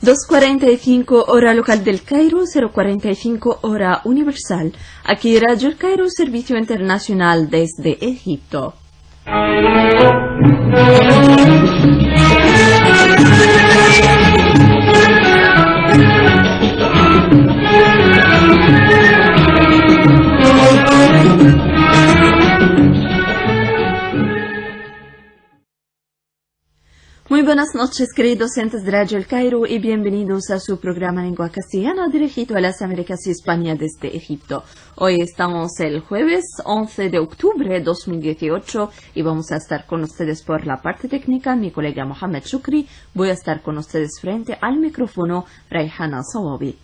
2:45 hora local del Cairo, 0:45 hora universal. Aquí Radio El Cairo, servicio internacional desde Egipto. Muy buenas noches, queridos oyentes de Radio El Cairo, y bienvenidos a su programa en lengua castellana dirigido a las Américas y España desde Egipto. Hoy estamos el jueves 11 de octubre de 2018 y vamos a estar con ustedes por la parte técnica, mi colega Mohamed Shukri. Voy a estar con ustedes frente al micrófono, Rayhana Sawabi.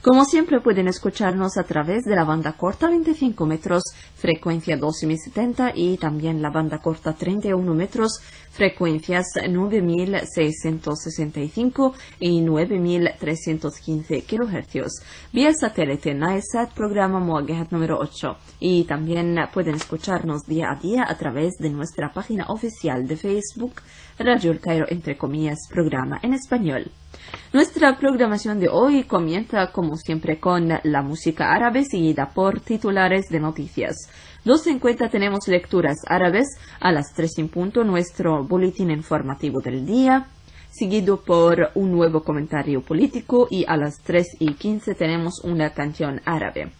Como siempre pueden escucharnos a través de la banda corta 25 metros, frecuencia 12.070 y también la banda corta 31 metros, frecuencias 9.665 y 9.315 kHz. Vía satélite Naisat, programa Muagehat número 8. Y también pueden escucharnos día a día a través de nuestra página oficial de Facebook, Radio El Cairo, entre comillas, programa en español. Nuestra programación de hoy comienza como siempre con la música árabe seguida por titulares de noticias. 2:50 tenemos lecturas árabes, a las 3 en punto nuestro boletín informativo del día, seguido por un nuevo comentario político, y a las 3:15 tenemos una canción árabe.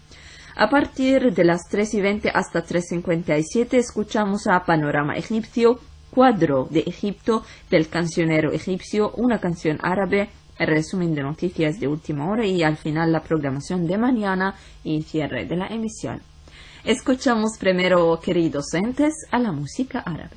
A partir de las 3:20 hasta 3:57 escuchamos a Panorama Egipcio, Cuadro de Egipto del cancionero egipcio, una canción árabe, el resumen de noticias de última hora y al final la programación de mañana y cierre de la emisión. Escuchamos primero, queridos oyentes, a la música árabe.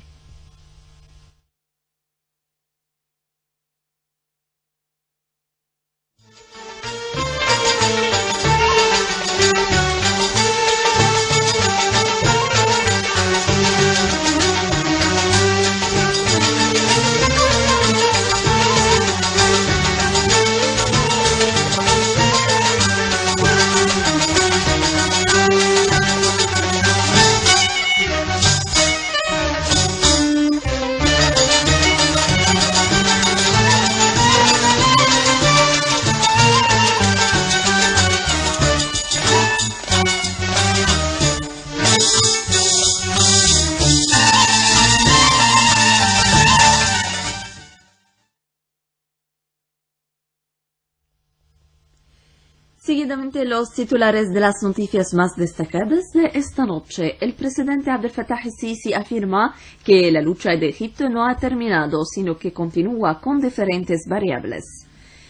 Seguidamente los titulares de las noticias más destacadas de esta noche. El presidente Abdel Fattah el-Sisi afirma que la lucha de Egipto no ha terminado, sino que continúa con diferentes variables.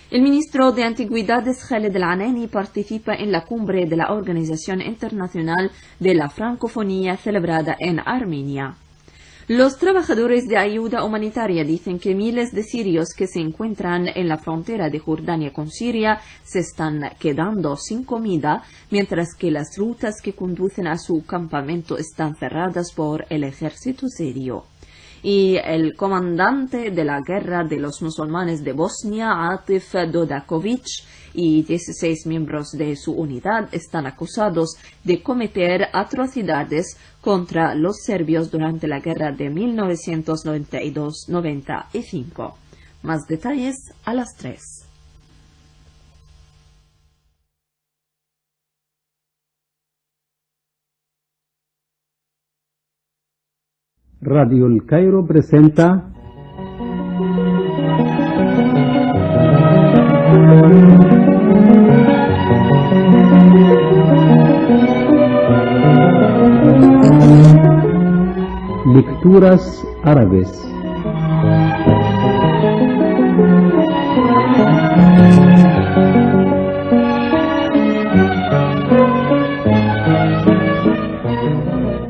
El ministro de Antigüedades Khaled El-Anani participa en la cumbre de la Organización Internacional de la Francofonía celebrada en Armenia. Los trabajadores de ayuda humanitaria dicen que miles de sirios que se encuentran en la frontera de Jordania con Siria se están quedando sin comida, mientras que las rutas que conducen a su campamento están cerradas por el ejército sirio. Y el comandante de la guerra de los musulmanes de Bosnia, Atif Dodakovic, y 16 miembros de su unidad están acusados de cometer atrocidades contra los serbios durante la guerra de 1992-95. Más detalles a las 3. Radio El Cairo presenta Lecturas árabes.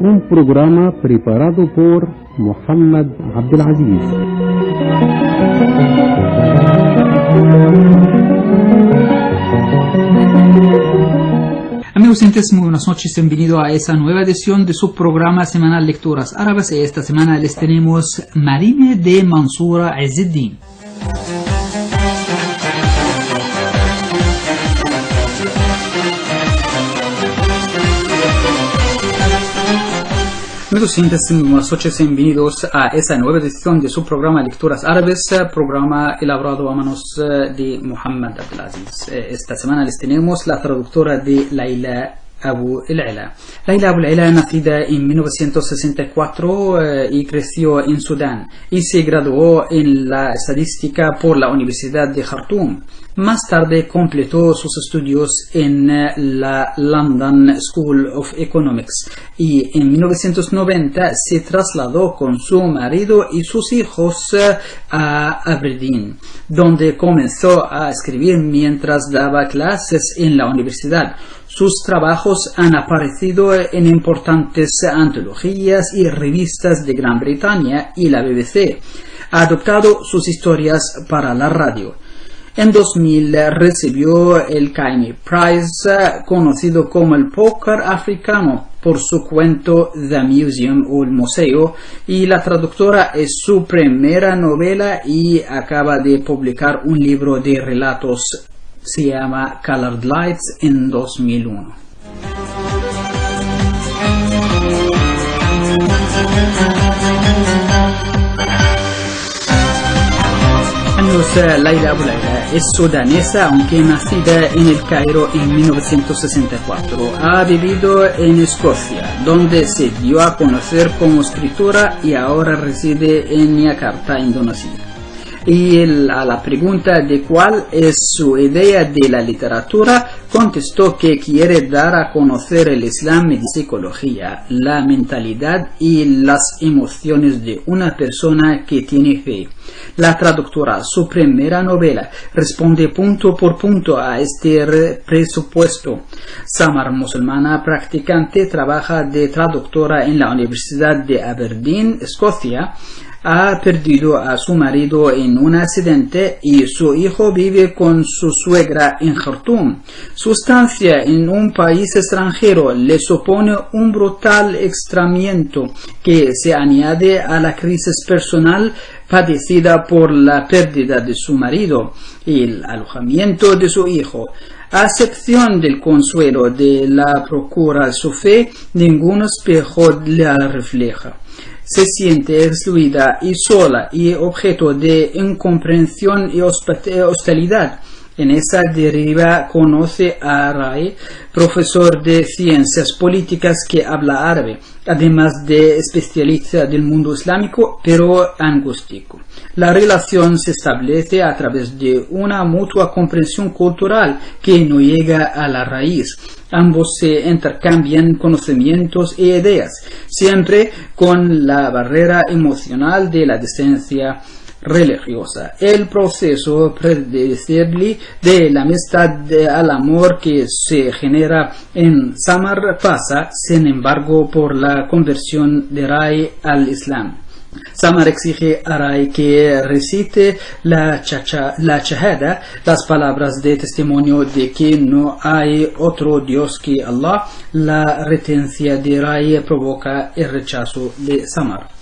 Un programa preparado por Mohamed Abdelaziz. Amigos oyentes, muy buenas noches, bienvenidos a esa nueva edición de su programa semanal Lecturas Árabes. Esta semana les tenemos Marime de Mansura Izzeddin. Amigos oyentes, buenas noches, bienvenidos a esta nueva edición de su programa Lecturas Árabes, programa elaborado a manos de Muhammad Abdelaziz. Esta semana les tenemos la traductora de Layla Abu el-Ala. Layla Abu el-Ala, nacida en 1964 y creció en Sudán y se graduó en la estadística por la Universidad de Khartoum. Más tarde completó sus estudios en la London School of Economics y en 1990 se trasladó con su marido y sus hijos a Aberdeen, donde comenzó a escribir mientras daba clases en la universidad. Sus trabajos han aparecido en importantes antologías y revistas de Gran Bretaña y la BBC. Ha adoptado sus historias para la radio. En 2000 recibió el Caine Prize, conocido como el póker africano, por su cuento The Museum o El Museo, y la traductora es su primera novela y acaba de publicar un libro de relatos. Se llama Colored Lights en 2001. Layla Abu el-Ala es sudanesa, aunque nacida en el Cairo en 1964. Ha vivido en Escocia, donde se dio a conocer como escritora y ahora reside en Yakarta, Indonesia. Y a la pregunta de cuál es su idea de la literatura, contestó que quiere dar a conocer el Islam y la psicología, la mentalidad y las emociones de una persona que tiene fe. La traductora, su primera novela, responde punto por punto a este presupuesto. Samar, musulmana practicante, trabaja de traductora en la Universidad de Aberdeen, Escocia. Ha perdido a su marido en un accidente y su hijo vive con su suegra en Khartoum. Su estancia en un país extranjero le supone un brutal extrañamiento que se añade a la crisis personal padecida por la pérdida de su marido y el alojamiento de su hijo. A excepción del consuelo de la procura su fe, ningún espejo la refleja. Se siente excluida y sola y objeto de incomprensión y hostilidad. En esa deriva conoce a Ray, profesor de ciencias políticas que habla árabe, además de especialista del mundo islámico, pero angústico. La relación se establece a través de una mutua comprensión cultural que no llega a la raíz. Ambos se intercambian conocimientos e ideas, siempre con la barrera emocional de la distancia religiosa. El proceso predecible de la amistad al amor que se genera en Samar pasa, sin embargo, por la conversión de Ray al Islam. Samar exige a Ray que recite la shahada, las palabras de testimonio de que no hay otro Dios que Allah. La retencia de Ray provoca el rechazo de Samar.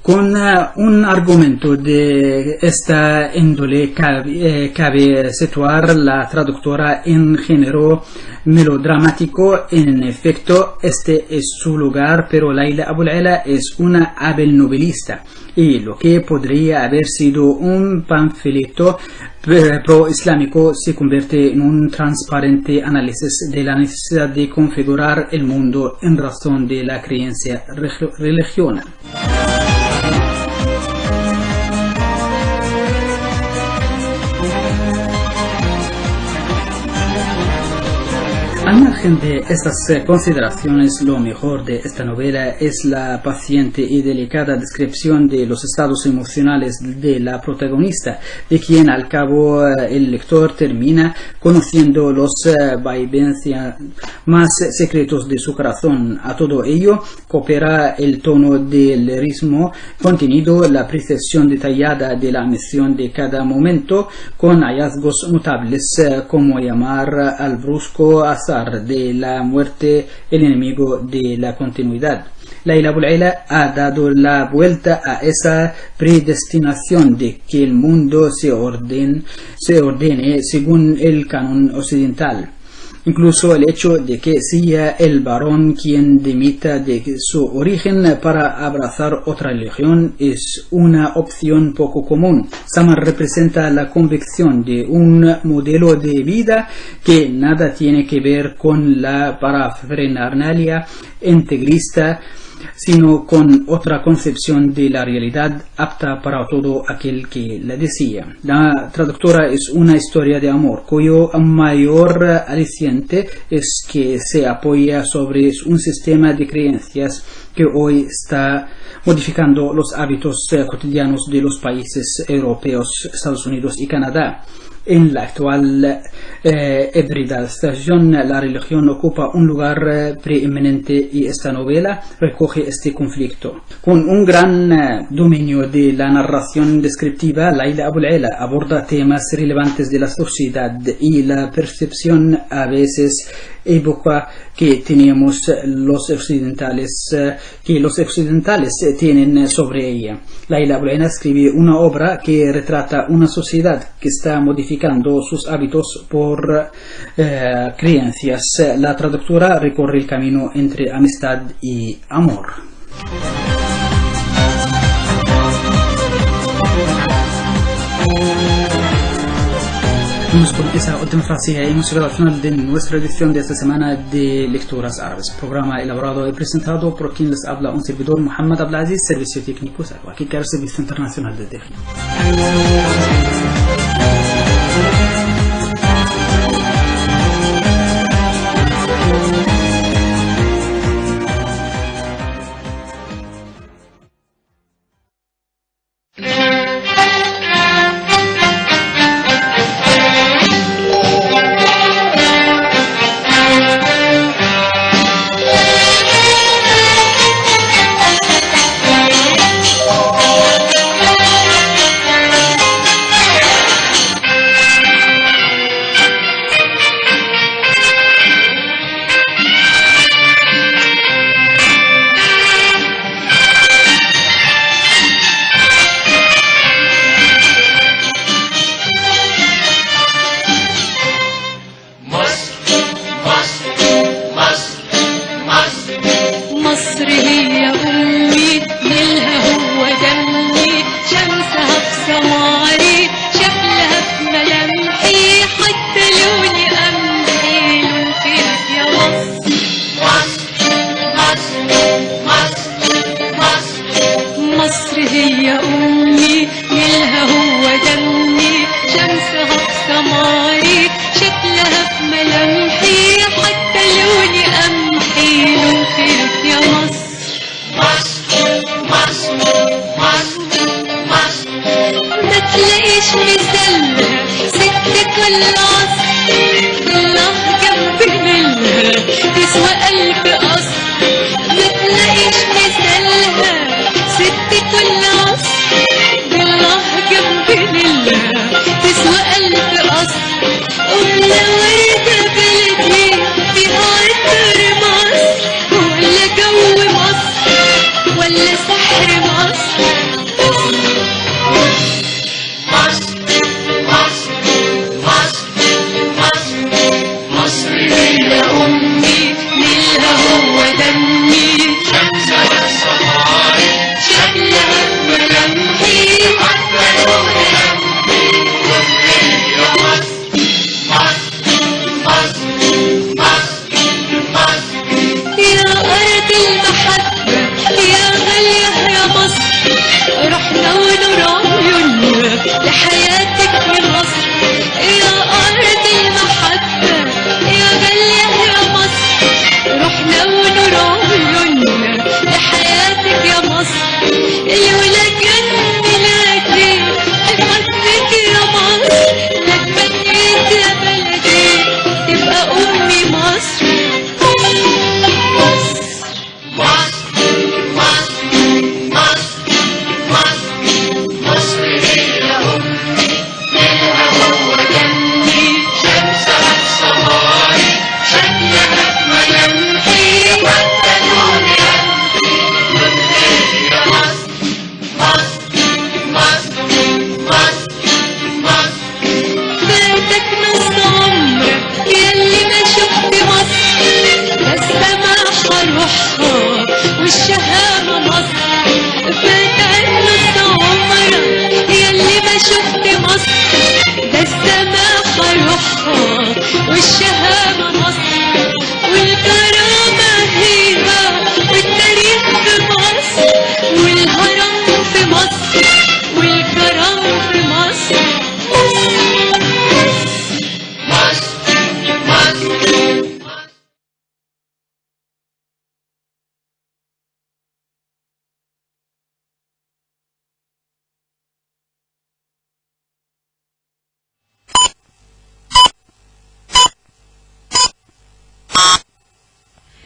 Con un argumento de esta índole cabe situar la traductora en género melodramático. En efecto, este es su lugar, pero Layla Abu el-Ala es una hábil novelista y lo que podría haber sido un panfleto pro-islámico se convierte en un transparente análisis de la necesidad de configurar el mundo en razón de la creencia religiosa. Al margen de estas consideraciones, lo mejor de esta novela es la paciente y delicada descripción de los estados emocionales de la protagonista, de quien al cabo el lector termina conociendo los vaivenes más secretos de su corazón. A todo ello coopera el tono del ritmo contenido, la precisión detallada de la misión de cada momento, con hallazgos notables como llamar al brusco azar de la muerte el enemigo de la continuidad. Layla Abu el-Ala ha dado la vuelta a esa predestinación de que el mundo se ordene según el canon occidental. Incluso el hecho de que sea el varón quien dimita de su origen para abrazar otra religión es una opción poco común. Samar representa la convicción de un modelo de vida que nada tiene que ver con la parafernalia integrista, sino con otra concepción de la realidad apta para todo aquel que la desea. La traductora es una historia de amor cuyo mayor aliciente es que se apoya sobre un sistema de creencias que hoy está modificando los hábitos cotidianos de los países europeos, Estados Unidos y Canadá. En la actual hibridación, la religión ocupa un lugar preeminente y esta novela recoge este conflicto. Con un gran dominio de la narración descriptiva, Layla Abu al-Ela aborda temas relevantes de la sociedad y la percepción a veces época que teníamos los occidentales tienen sobre ella. Layla Abu al-Ela escribe una obra que retrata una sociedad que está modificando sus hábitos por creencias. La traductora recorre el camino entre amistad y amor. Con esa última frase hemos llegado al final de nuestra edición de esta semana de Lecturas Árabes, programa elaborado y presentado por quien les habla un servidor, Mohamed Abdelaziz, Servicio Técnico Salva, aquí el Servicio Internacional de Dejli.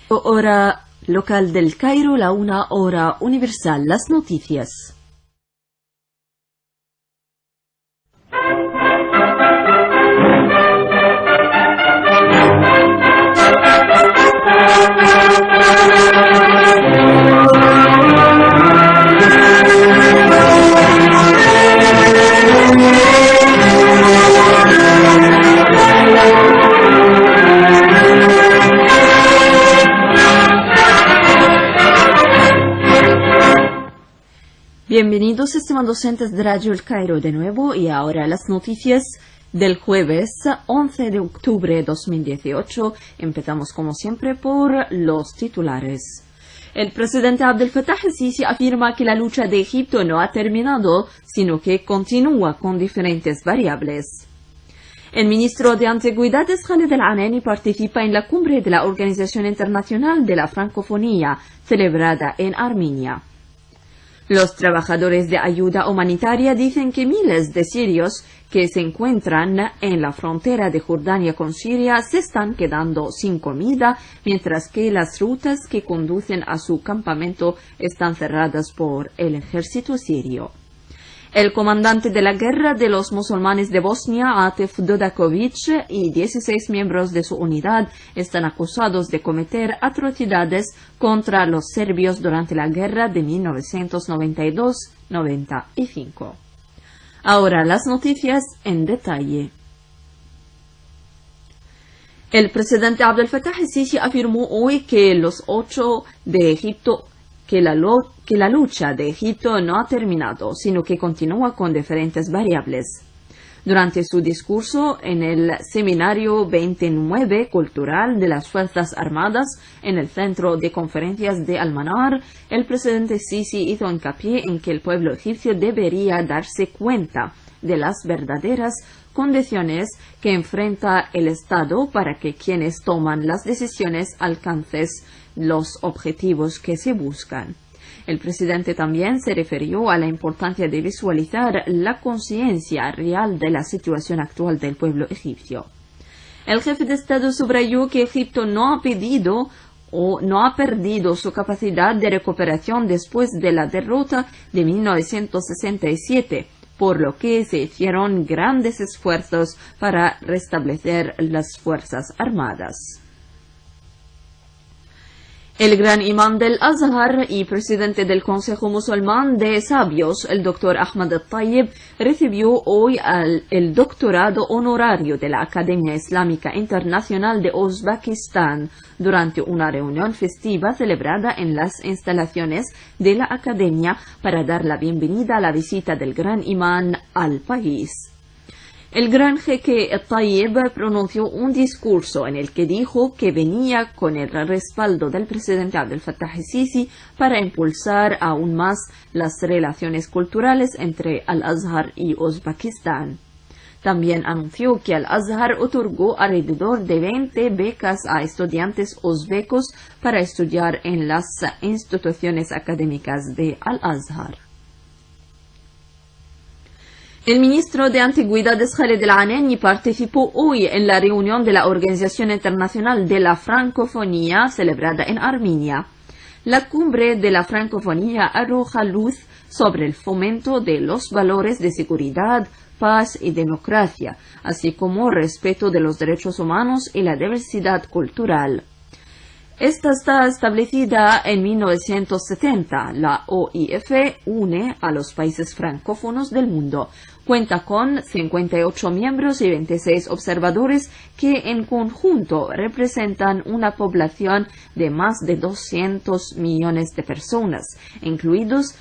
Hora local del Cairo, la 1 hora universal, las noticias. Bienvenidos, estimados docentes de Radio El Cairo de nuevo, y ahora las noticias del jueves 11 de octubre de 2018. Empezamos como siempre por los titulares. El presidente Abdel Fattah el-Sisi afirma que la lucha de Egipto no ha terminado, sino que continúa con diferentes variables. El ministro de Antigüedades Khaled El-Anani participa en la cumbre de la Organización Internacional de la Francofonía, celebrada en Armenia. Los trabajadores de ayuda humanitaria dicen que miles de sirios que se encuentran en la frontera de Jordania con Siria se están quedando sin comida, mientras que las rutas que conducen a su campamento están cerradas por el ejército sirio. El comandante de la guerra de los musulmanes de Bosnia, Atef Dodakovic, y 16 miembros de su unidad están acusados de cometer atrocidades contra los serbios durante la guerra de 1992-95. Ahora las noticias en detalle. El presidente Abdel Fattah el-Sisi afirmó hoy que los 8 de Egipto que la lucha de Egipto no ha terminado, sino que continúa con diferentes variables. Durante su discurso en el Seminario 29 Cultural de las Fuerzas Armadas en el Centro de Conferencias de Al-Manar, el presidente Sisi hizo hincapié en que el pueblo egipcio debería darse cuenta de las verdaderas condiciones que enfrenta el Estado para que quienes toman las decisiones alcancen los objetivos que se buscan. El presidente también se refirió a la importancia de visualizar la conciencia real de la situación actual del pueblo egipcio. El jefe de Estado subrayó que Egipto no ha perdido su capacidad de recuperación después de la derrota de 1967, por lo que se hicieron grandes esfuerzos para restablecer las Fuerzas Armadas. El gran imán del Azhar y presidente del Consejo Musulmán de Sabios, el Dr. Ahmad al-Tayyib, recibió hoy el doctorado honorario de la Academia Islámica Internacional de Uzbekistán durante una reunión festiva celebrada en las instalaciones de la Academia para dar la bienvenida a la visita del gran imán al país. El gran jeque al-Tayyib pronunció un discurso en el que dijo que venía con el respaldo del presidente Abdel Fattah el-Sisi para impulsar aún más las relaciones culturales entre Al-Azhar y Uzbekistán. También anunció que Al-Azhar otorgó alrededor de 20 becas a estudiantes uzbecos para estudiar en las instituciones académicas de Al-Azhar. El ministro de Antigüedades Khaled El-Anani participó hoy en la reunión de la Organización Internacional de la Francofonía celebrada en Armenia. La cumbre de la francofonía arroja luz sobre el fomento de los valores de seguridad, paz y democracia, así como respeto de los derechos humanos y la diversidad cultural. Esta está establecida en 1970. La OIF une a los países francófonos del mundo. Cuenta con 58 miembros y 26 observadores que en conjunto representan una población de más de 200 millones de personas, incluidos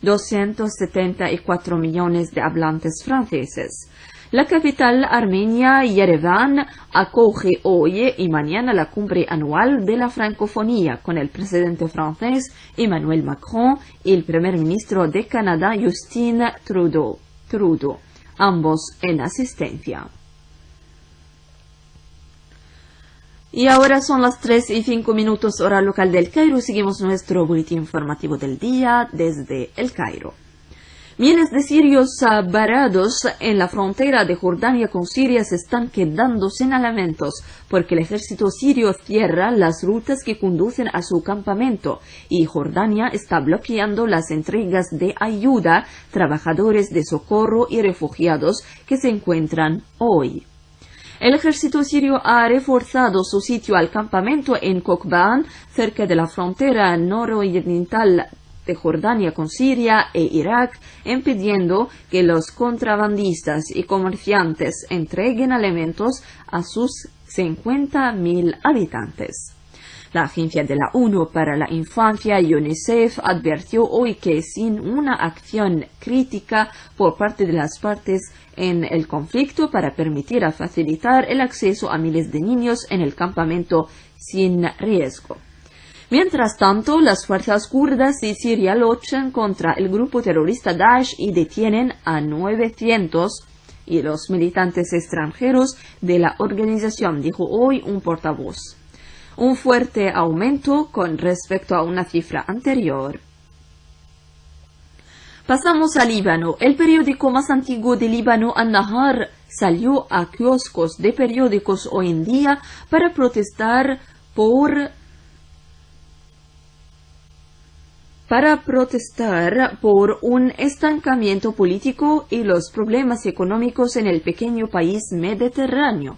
274 millones de hablantes franceses. La capital armenia, Yerevan, acoge hoy y mañana la cumbre anual de la francofonía con el presidente francés Emmanuel Macron y el primer ministro de Canadá Justin Trudeau, ambos en asistencia. Y ahora son las 3:05 hora local del Cairo. Seguimos nuestro boletín informativo del día desde el Cairo. Miles de sirios varados en la frontera de Jordania con Siria se están quedando sin alimentos porque el ejército sirio cierra las rutas que conducen a su campamento y Jordania está bloqueando las entregas de ayuda a trabajadores de socorro y refugiados que se encuentran hoy. El ejército sirio ha reforzado su sitio al campamento en Kokban, cerca de la frontera nororiental de Jordania con Siria e Irak, impidiendo que los contrabandistas y comerciantes entreguen alimentos a sus 50.000 habitantes. La Agencia de la ONU para la Infancia, UNICEF, advirtió hoy que sin una acción crítica por parte de las partes en el conflicto para permitir a facilitar el acceso a miles de niños en el campamento sin riesgo. Mientras tanto, las fuerzas kurdas de Siria luchan contra el grupo terrorista Daesh y detienen a 900 y los militantes extranjeros de la organización, dijo hoy un portavoz. Un fuerte aumento con respecto a una cifra anterior. Pasamos a Líbano. El periódico más antiguo de Líbano, An-Nahar, salió a kioscos de periódicos hoy en día para protestar por un estancamiento político y los problemas económicos en el pequeño país mediterráneo.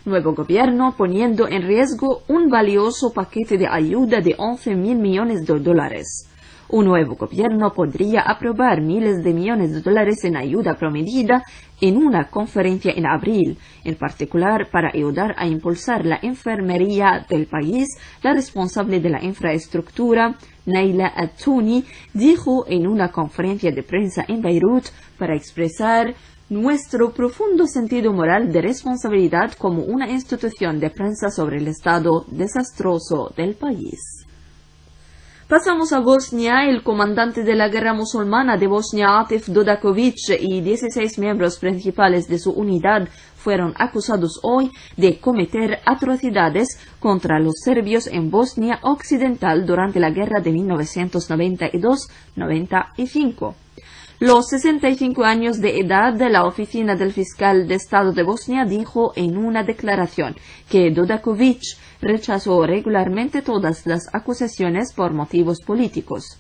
Nuevo gobierno poniendo en riesgo un valioso paquete de ayuda de 11.000 millones de dólares. Un nuevo gobierno podría aprobar miles de millones de dólares en ayuda prometida en una conferencia en abril, en particular para ayudar a impulsar la enfermería del país. La responsable de la infraestructura, Naila Atouni, dijo en una conferencia de prensa en Beirut para expresar nuestro profundo sentido moral de responsabilidad como una institución de prensa sobre el estado desastroso del país. Pasamos a Bosnia. El comandante de la guerra musulmana de Bosnia, Atif Dodakovic, y 16 miembros principales de su unidad fueron acusados hoy de cometer atrocidades contra los serbios en Bosnia Occidental durante la guerra de 1992-95. Los 65 años de edad de la oficina del fiscal de Estado de Bosnia dijo en una declaración que Dodakovic rechazó regularmente todas las acusaciones por motivos políticos.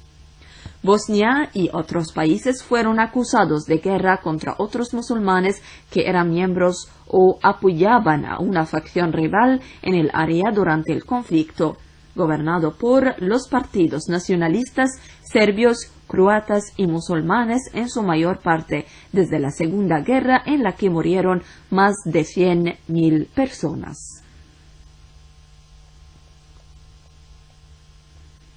Bosnia y otros países fueron acusados de guerra contra otros musulmanes que eran miembros o apoyaban a una facción rival en el área durante el conflicto, gobernado por los partidos nacionalistas serbios, croatas y musulmanes en su mayor parte desde la Segunda Guerra, en la que murieron más de 100.000 personas.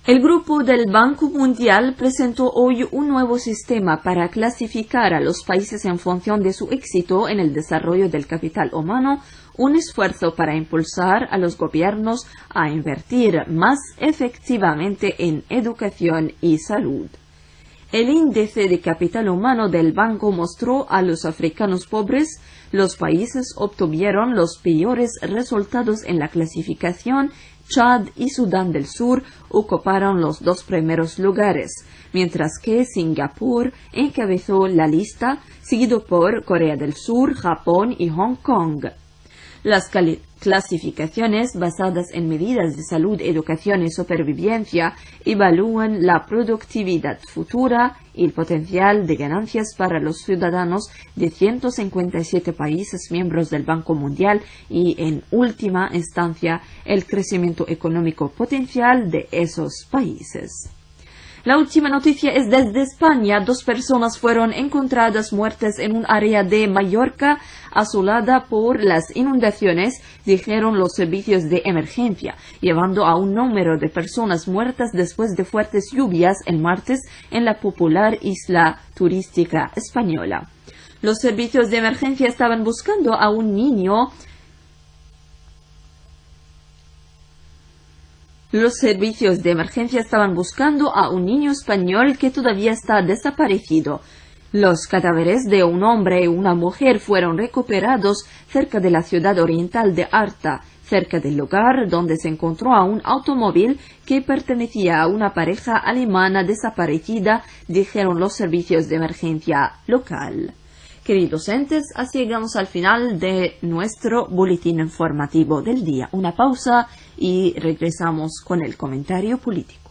El Grupo del Banco Mundial presentó hoy un nuevo sistema para clasificar a los países en función de su éxito en el desarrollo del capital humano, un esfuerzo para impulsar a los gobiernos a invertir más efectivamente en educación y salud. El índice de capital humano del banco mostró a los africanos pobres. Los países obtuvieron los peores resultados en la clasificación. Chad y Sudán del Sur ocuparon los 2 primeros lugares, mientras que Singapur encabezó la lista, seguido por Corea del Sur, Japón y Hong Kong. Las clasificaciones basadas en medidas de salud, educación y supervivencia evalúan la productividad futura y el potencial de ganancias para los ciudadanos de 157 países miembros del Banco Mundial y, en última instancia, el crecimiento económico potencial de esos países. La última noticia es desde España. 2 personas fueron encontradas muertas en un área de Mallorca asolada por las inundaciones, dijeron los servicios de emergencia, llevando a un número de personas muertas después de fuertes lluvias el martes en la popular isla turística española. Los servicios de emergencia estaban buscando a un niño. Los servicios de emergencia estaban buscando a un niño español que todavía está desaparecido. Los cadáveres de un hombre y una mujer fueron recuperados cerca de la ciudad oriental de Arta, cerca del lugar donde se encontró a un automóvil que pertenecía a una pareja alemana desaparecida, dijeron los servicios de emergencia local. Queridos entes, así llegamos al final de nuestro boletín informativo del día. Una pausa y regresamos con el comentario político.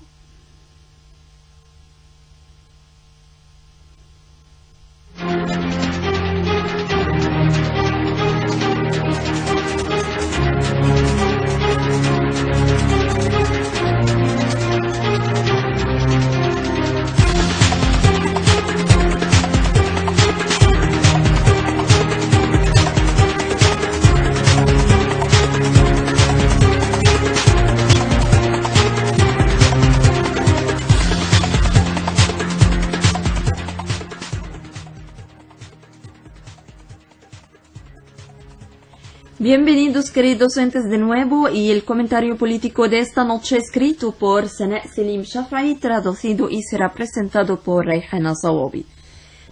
Bienvenidos queridos entes de nuevo y el comentario político de esta noche escrito por Sana Selim Shafai, traducido y será presentado por Rayhana Sawabi.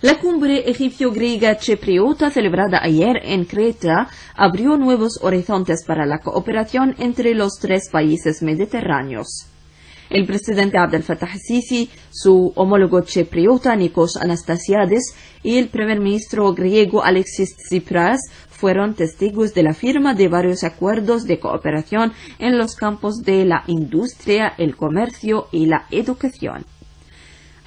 La cumbre egipcio-griega chipriota celebrada ayer en Creta abrió nuevos horizontes para la cooperación entre los tres países mediterráneos. El presidente Abdel Fattah el-Sisi, su homólogo chipriota Nikos Anastasiades y el primer ministro griego Alexis Tsipras fueron testigos de la firma de varios acuerdos de cooperación en los campos de la industria, el comercio y la educación.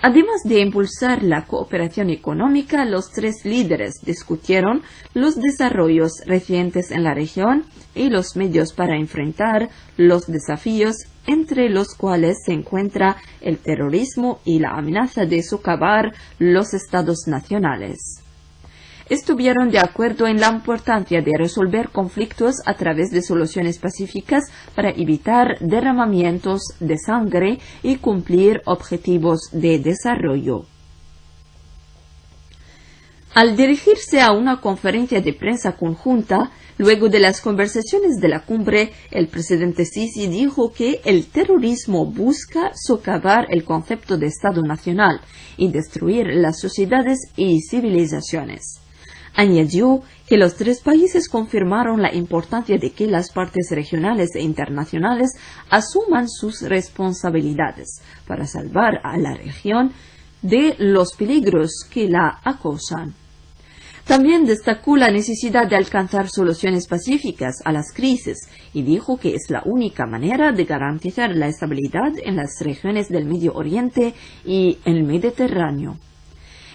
Además de impulsar la cooperación económica, los tres líderes discutieron los desarrollos recientes en la región y los medios para enfrentar los desafíos, entre los cuales se encuentra el terrorismo y la amenaza de socavar los estados nacionales. Estuvieron de acuerdo en la importancia de resolver conflictos a través de soluciones pacíficas para evitar derramamientos de sangre y cumplir objetivos de desarrollo. Al dirigirse a una conferencia de prensa conjunta, luego de las conversaciones de la cumbre, el presidente Sisi dijo que el terrorismo busca socavar el concepto de Estado nacional y destruir las sociedades y civilizaciones. Añadió que los tres países confirmaron la importancia de que las partes regionales e internacionales asuman sus responsabilidades para salvar a la región de los peligros que la acosan. También destacó la necesidad de alcanzar soluciones pacíficas a las crisis y dijo que es la única manera de garantizar la estabilidad en las regiones del Medio Oriente y el Mediterráneo.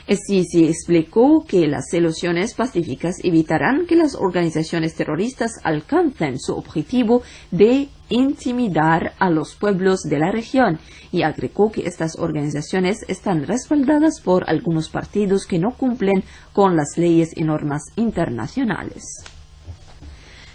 El-Sisi explicó que las soluciones pacíficas evitarán que las organizaciones terroristas alcancen su objetivo de intimidar a los pueblos de la región y agregó que estas organizaciones están respaldadas por algunos partidos que no cumplen con las leyes y normas internacionales.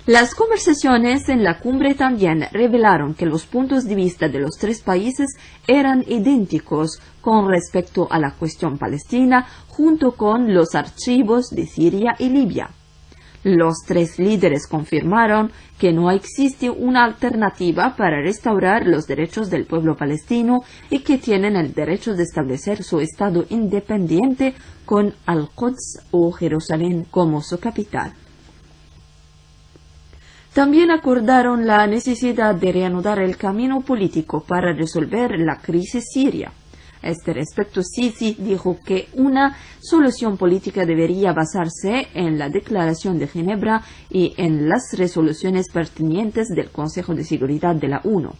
Las conversaciones en la cumbre también revelaron que los puntos de vista de los tres países eran idénticos con respecto a la cuestión palestina, junto con los archivos de Siria y Libia. Los tres líderes confirmaron que no existe una alternativa para restaurar los derechos del pueblo palestino y que tienen el derecho de establecer su estado independiente con Al-Quds o Jerusalén como su capital. También acordaron la necesidad de reanudar el camino político para resolver la crisis siria. A este respecto, Sisi dijo que una solución política debería basarse en la Declaración de Ginebra y en las resoluciones pertinentes del Consejo de Seguridad de la ONU.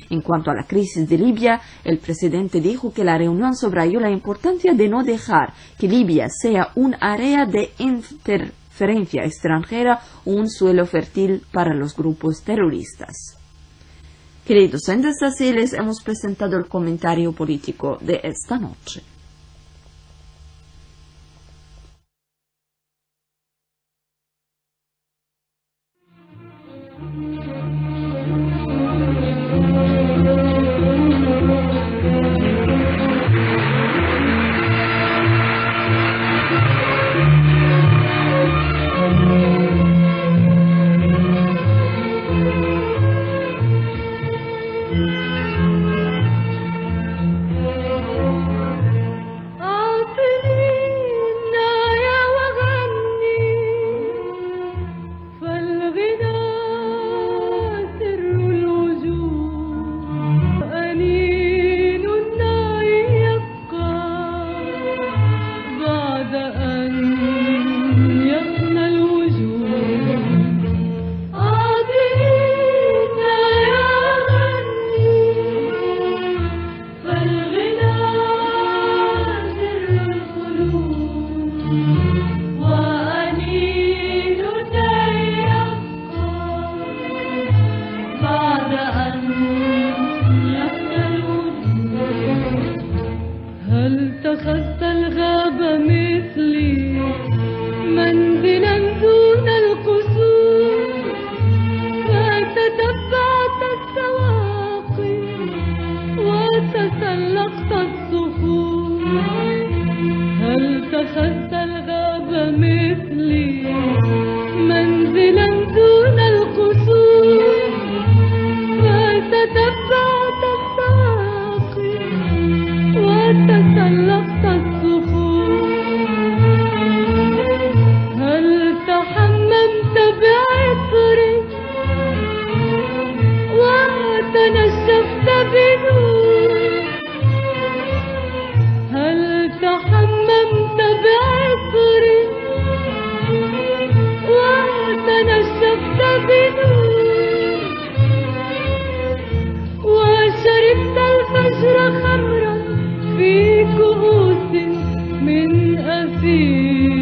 En cuanto a la crisis de Libia, el presidente dijo que la reunión subrayó la importancia de no dejar que Libia sea un área de interferencia extranjera o un suelo fértil para los grupos terroristas. Queridos oyentes, así les hemos presentado el comentario político de esta noche. بنور وشربت الفجر خمرا في كؤوس من أثير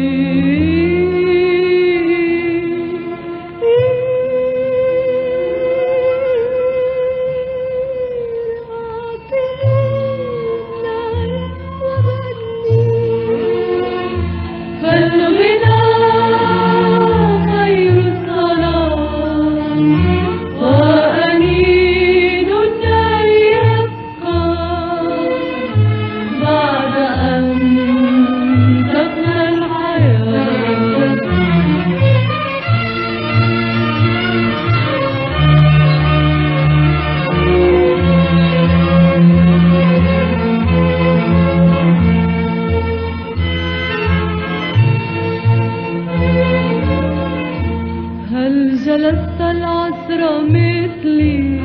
جلست العصر مثلي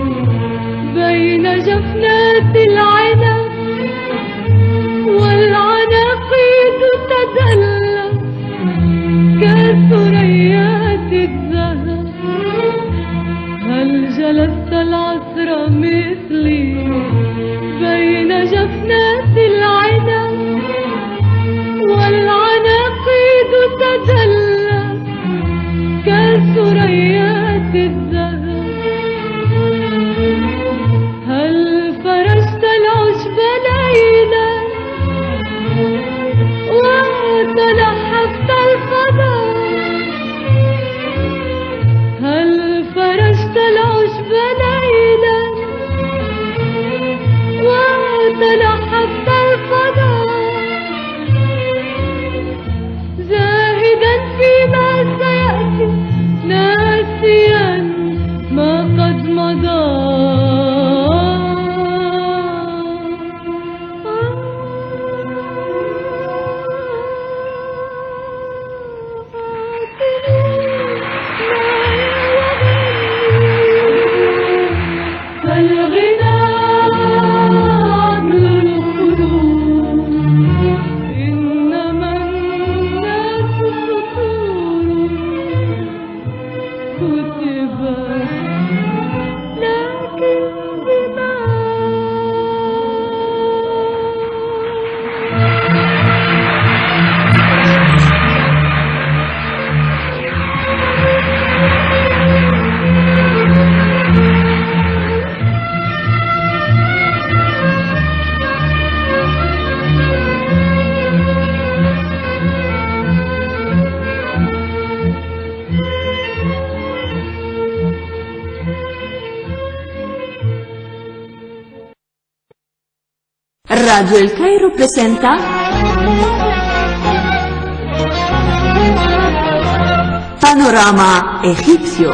بين جفنات العنب والعناقيد تدلى كثريات الذهب. هل جلست العصر مثلي بين جفنات العنب والعناقيد تدلى كثريات الذهب. هل فرشت العشب ليلا وتلحفت الفضاء؟ هل فرشت العشب ليلا وتلحفت الفضاء زاهدا فيما سيأتي ناسيا ما قد مضى؟ Radio El Cairo presenta Panorama Egipcio.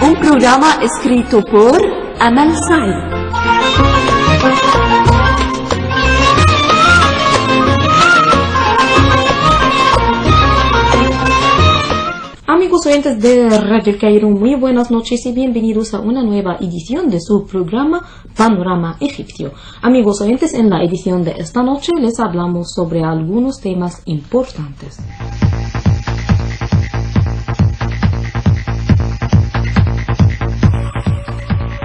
Un programa escrito por Amal Said. Amigos oyentes de Radio El Cairo, muy buenas noches y bienvenidos a una nueva edición de su programa Panorama Egipcio. Amigos oyentes, en la edición de esta noche les hablamos sobre algunos temas importantes.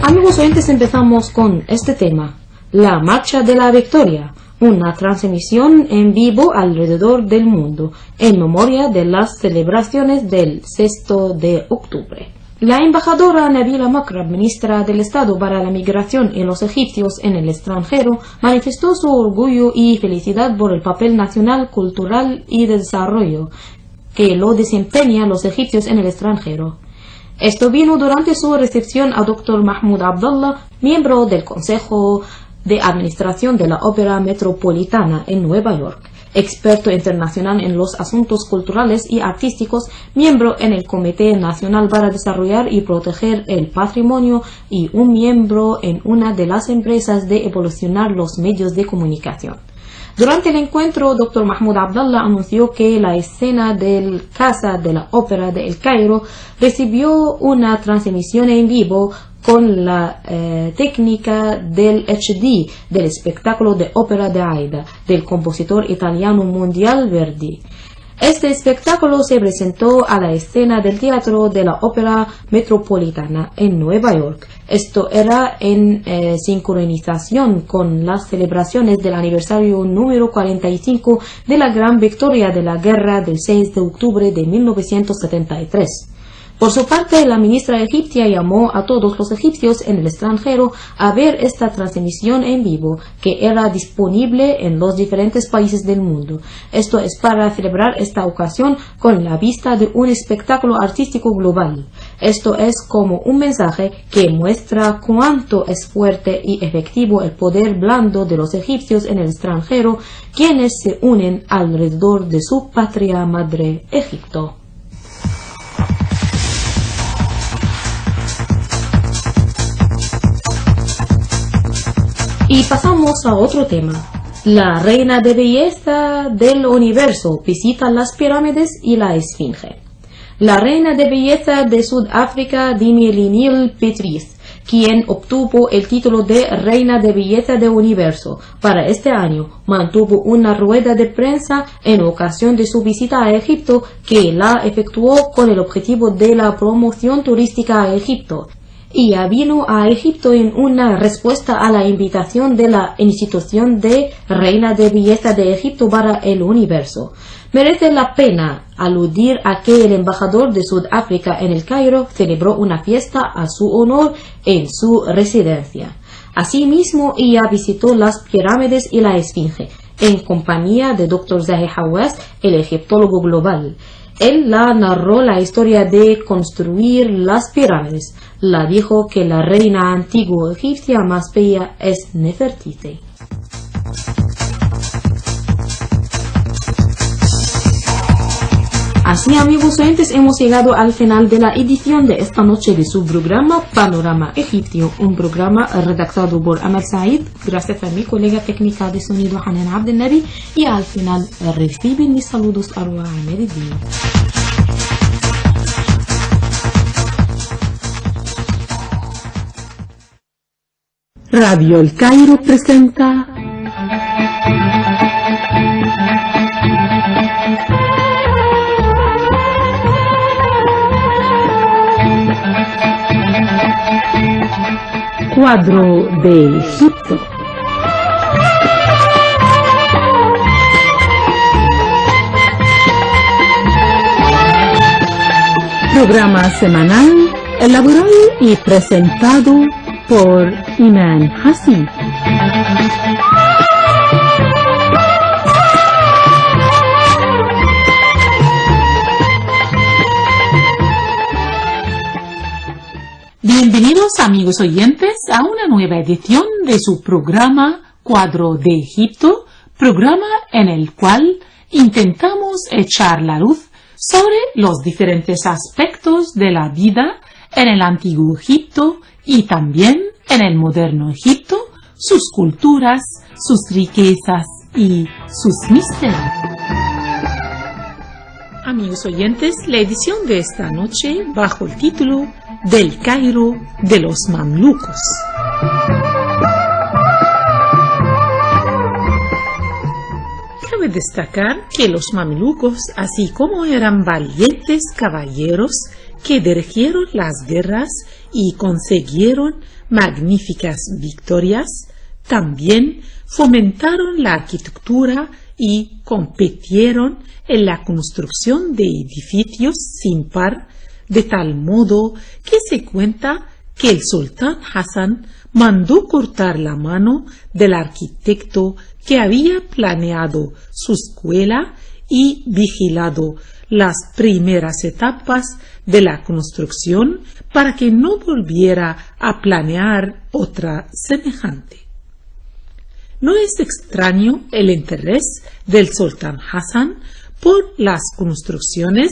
Amigos oyentes, empezamos con este tema, la Marcha de la Victoria. Una transmisión en vivo alrededor del mundo, en memoria de las celebraciones del 6 de octubre. La embajadora Nabila Makrab, ministra del Estado para la Migración y los egipcios en el extranjero, manifestó su orgullo y felicidad por el papel nacional, cultural y de desarrollo que lo desempeñan los egipcios en el extranjero. Esto vino durante su recepción a Dr. Mahmoud Abdallah, miembro del Consejo de Administración de la Ópera Metropolitana en Nueva York, experto internacional en los asuntos culturales y artísticos, miembro en el Comité Nacional para Desarrollar y Proteger el Patrimonio y un miembro en una de las empresas de evolucionar los medios de comunicación. Durante el encuentro, Dr. Mahmoud Abdallah anunció que la escena del Casa de la Ópera de El Cairo recibió una transmisión en vivo con la técnica del HD del espectáculo de ópera de Aida del compositor italiano Mondial Verdi. Este espectáculo se presentó a la escena del Teatro de la Ópera Metropolitana en Nueva York. Esto era en sincronización con las celebraciones del aniversario número 45 de la gran victoria de la guerra del 6 de octubre de 1973. Por su parte, la ministra egipcia llamó a todos los egipcios en el extranjero a ver esta transmisión en vivo, que era disponible en los diferentes países del mundo. Esto es para celebrar esta ocasión con la vista de un espectáculo artístico global. Esto es como un mensaje que muestra cuánto es fuerte y efectivo el poder blando de los egipcios en el extranjero, quienes se unen alrededor de su patria madre, Egipto. Y pasamos a otro tema. La reina de belleza del universo visita las pirámides y la esfinge. La reina de belleza de Sudáfrica, Dimilinil Petries, quien obtuvo el título de Reina de Belleza del Universo para este año, mantuvo una rueda de prensa en ocasión de su visita a Egipto, que la efectuó con el objetivo de la promoción turística a Egipto. Ella vino a Egipto en una respuesta a la invitación de la institución de Reina de Belleza de Egipto para el Universo. Merece la pena aludir a que el embajador de Sudáfrica en el Cairo celebró una fiesta a su honor en su residencia. Asimismo, ella visitó las pirámides y la esfinge, en compañía de Dr. Zahi Hawass, el egiptólogo global. Él la narró la historia de construir las pirámides. La dijo que la reina antigua egipcia más bella es Nefertiti. Así, amigos oyentes, hemos llegado al final de la edición de esta noche de su programa Panorama Egipcio, un programa redactado por Amal Said, gracias a mi colega técnica de sonido Hanan Abdelnabi, y al final reciben mis saludos a Arwa Ahmeddin. Radio El Cairo presenta Cuadro de Egipto. Programa semanal elaborado y presentado por Iman Hassi. Bienvenidos, amigos oyentes, a una nueva edición de su programa Cuadro de Egipto, programa en el cual intentamos echar la luz sobre los diferentes aspectos de la vida en el antiguo Egipto y también en el moderno Egipto, sus culturas, sus riquezas y sus misterios. Amigos oyentes, la edición de esta noche bajo el título Del Cairo de los Mamlucos. Cabe destacar que los mamelucos, así como eran valientes caballeros que dirigieron las guerras y consiguieron magníficas victorias, también fomentaron la arquitectura y compitieron en la construcción de edificios sin par, de tal modo que se cuenta que el sultán Hassan mandó cortar la mano del arquitecto que había planeado su escuela y vigilado las primeras etapas de la construcción para que no volviera a planear otra semejante. No es extraño el interés del sultán Hassan por las construcciones,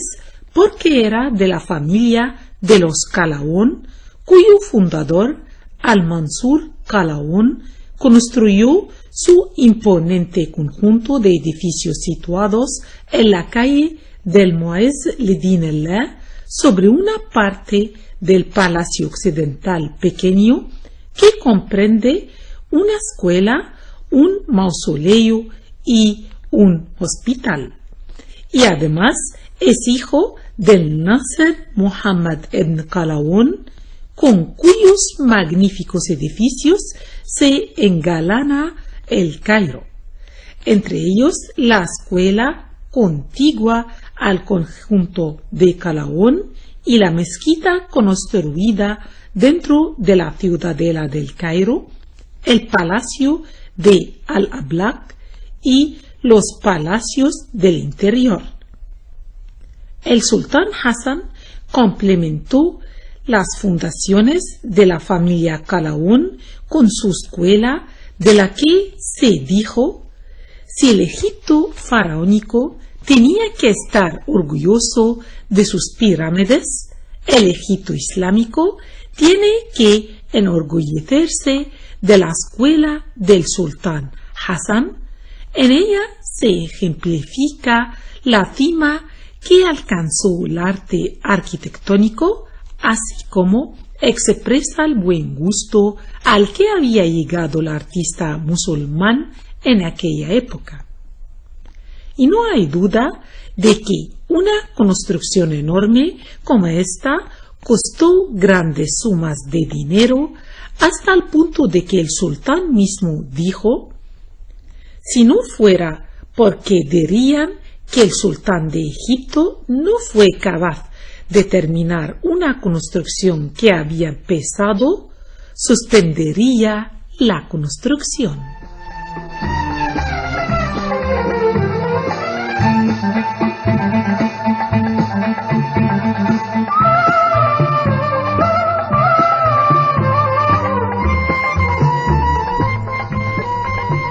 porque era de la familia de los Qalawun, cuyo fundador, Al-Mansur Qalawun, construyó su imponente conjunto de edificios situados en la calle del Mu'izz li-Din Allah, sobre una parte del Palacio Occidental pequeño que comprende una escuela, un mausoleo y un hospital. Y además es hijo del Nasser Muhammad ibn Qalawun, con cuyos magníficos edificios se engalana el Cairo, entre ellos la escuela contigua al conjunto de Qalawun y la mezquita construida dentro de la ciudadela del Cairo, el palacio de Al-Ablaq y los palacios del interior. El sultán Hassan complementó las fundaciones de la familia Qalawun con su escuela, de la que se dijo: si el Egipto faraónico tenía que estar orgulloso de sus pirámides, el Egipto islámico tiene que enorgullecerse de la escuela del sultán Hassan. En ella se ejemplifica la cima que alcanzó el arte arquitectónico, así como expresa el buen gusto al que había llegado el artista musulmán en aquella época. Y no hay duda de que una construcción enorme como esta costó grandes sumas de dinero, hasta el punto de que el sultán mismo dijo: si no fuera porque dirían que el sultán de Egipto no fue capaz de terminar una construcción que había empezado, suspendería la construcción.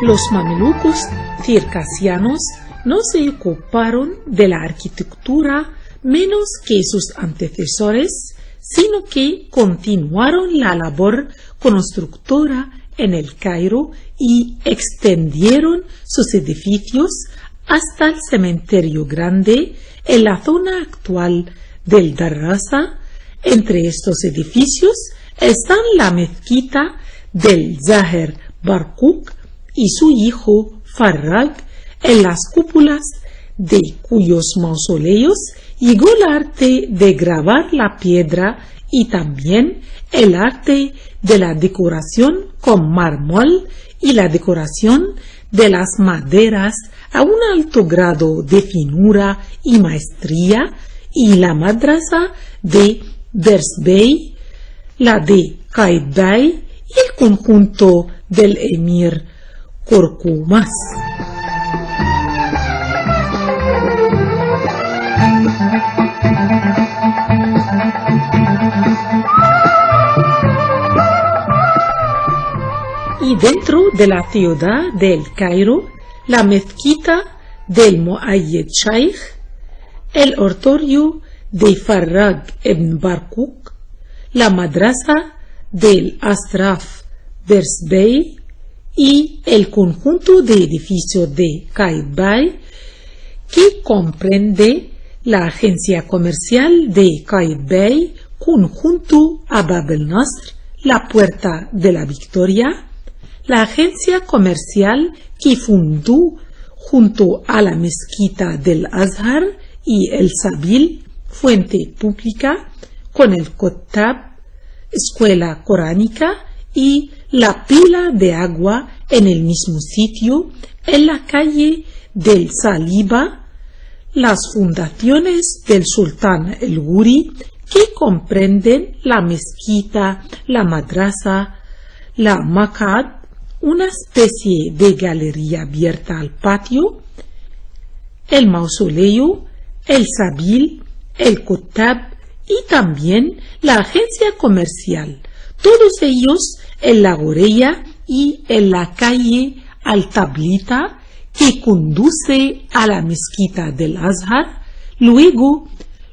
Los mamelucos circasianos no se ocuparon de la arquitectura menos que sus antecesores, sino que continuaron la labor constructora en el Cairo y extendieron sus edificios hasta el cementerio grande en la zona actual del Darrasa. Entre estos edificios están la mezquita del Zahir Barkuk y su hijo Farrag, en las cúpulas de cuyos mausoleos llegó el arte de grabar la piedra y también el arte de la decoración con mármol y la decoración de las maderas a un alto grado de finura y maestría, y la madrasa de Bersbey, la de Qaitbay y el conjunto del emir Corcumas. Y dentro de la ciudad del Cairo, la mezquita del Muayyid Shaykh, el oratorio de Farrag ibn Barkuk, la madrasa del Asraf Bersbey y el conjunto de edificios de Qaitbay, que comprende la agencia comercial de Qaitbay conjunto a Bab el-Nasr, la Puerta de la Victoria, la agencia comercial que fundó junto a la mezquita del Azhar y el Sabil, fuente pública, con el Kottab, escuela coránica, y la pila de agua en el mismo sitio, en la calle del Saliba, las fundaciones del sultán el Guri, que comprenden la mezquita, la madrasa, la Maq'ad, una especie de galería abierta al patio, el mausoleo, el Sabil, el Kottab y también la agencia comercial, todos ellos en la Goreya y en la calle Al-Tablita, que conduce a la mezquita del Azhar. Luego,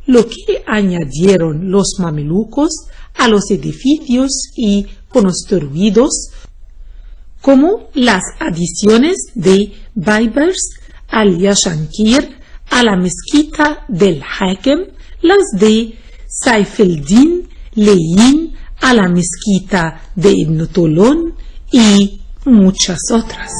lo que añadieron los mamelucos a los edificios y construidos como las adiciones de Baibars al Yashankir a la mezquita del Hakem, las de Saifeldin Leyin a la mezquita de Ibn Tolón y muchas otras.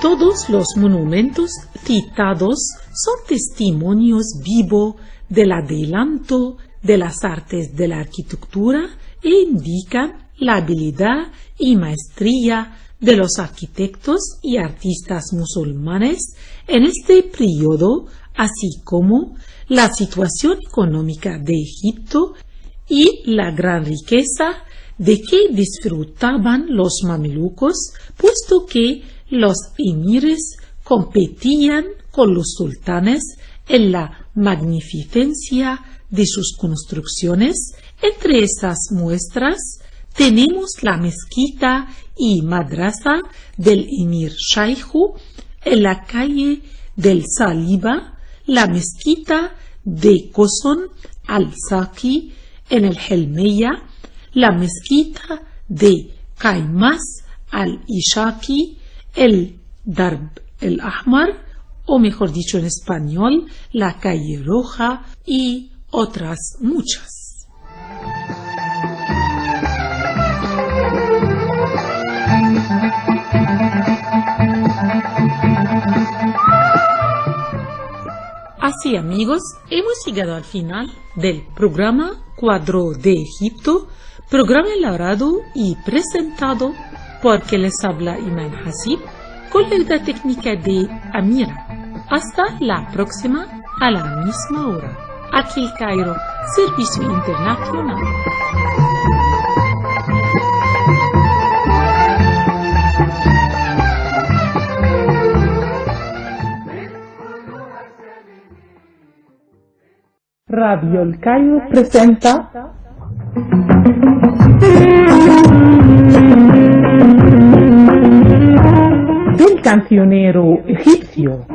Todos los monumentos citados son testimonios vivos del adelanto de las artes de la arquitectura e indican la habilidad y maestría de los arquitectos y artistas musulmanes en este periodo, así como la situación económica de Egipto y la gran riqueza de que disfrutaban los mamelucos, puesto que los emires competían con los sultanes en la magnificencia de sus construcciones. Entre esas muestras tenemos la mezquita y madrasa del emir Shaihu en la calle del Saliba, la mezquita de Koson al-Saki en el Helmeya, la mezquita de Kaimas al-Ishaki, el Darb el-Ahmar, o mejor dicho en español, la calle Roja y otras muchas. Así, amigos, hemos llegado al final del programa Cuadro de Egipto, programa elaborado y presentado por quien les habla Iman Hasib, con la ayuda técnica de Amira. Hasta la próxima a la misma hora. Aquí el Cairo, Servicio Internacional. Radio El Cairo presenta El cancionero egipcio.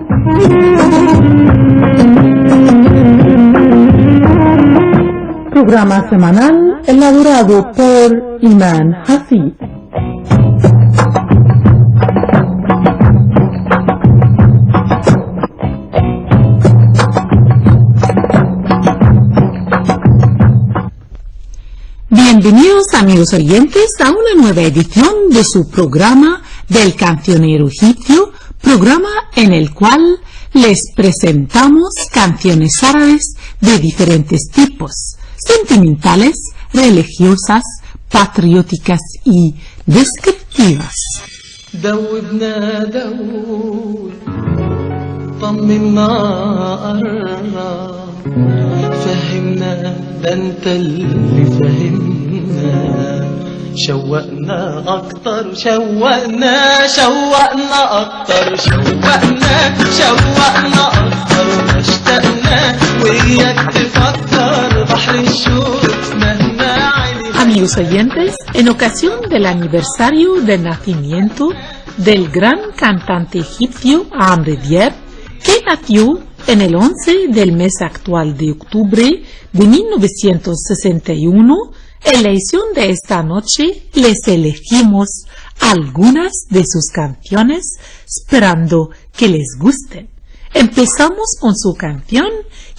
Programa semanal elaborado por Iman Hasib. Bienvenidos, amigos oyentes, a una nueva edición de su programa del cancionero egipcio, programa en el cual les presentamos canciones árabes de diferentes tipos, sentimentales, religiosas, patrióticas y descriptivas. دوبنا دوب طمنا قرب فهمنا ده انت اللي فهمنا شوقنا اكتر شوقنا اكتر شوقنا اكتر اشتقنا وياك تفكر بحر الشوق مهما علي. Amigos oyentes, en ocasión del aniversario del nacimiento del gran cantante egipcio Amr Diab, que nació en el 11 del mes actual de octubre de 1961, en la edición de esta noche les elegimos algunas de sus canciones, esperando que les gusten. Empezamos con su canción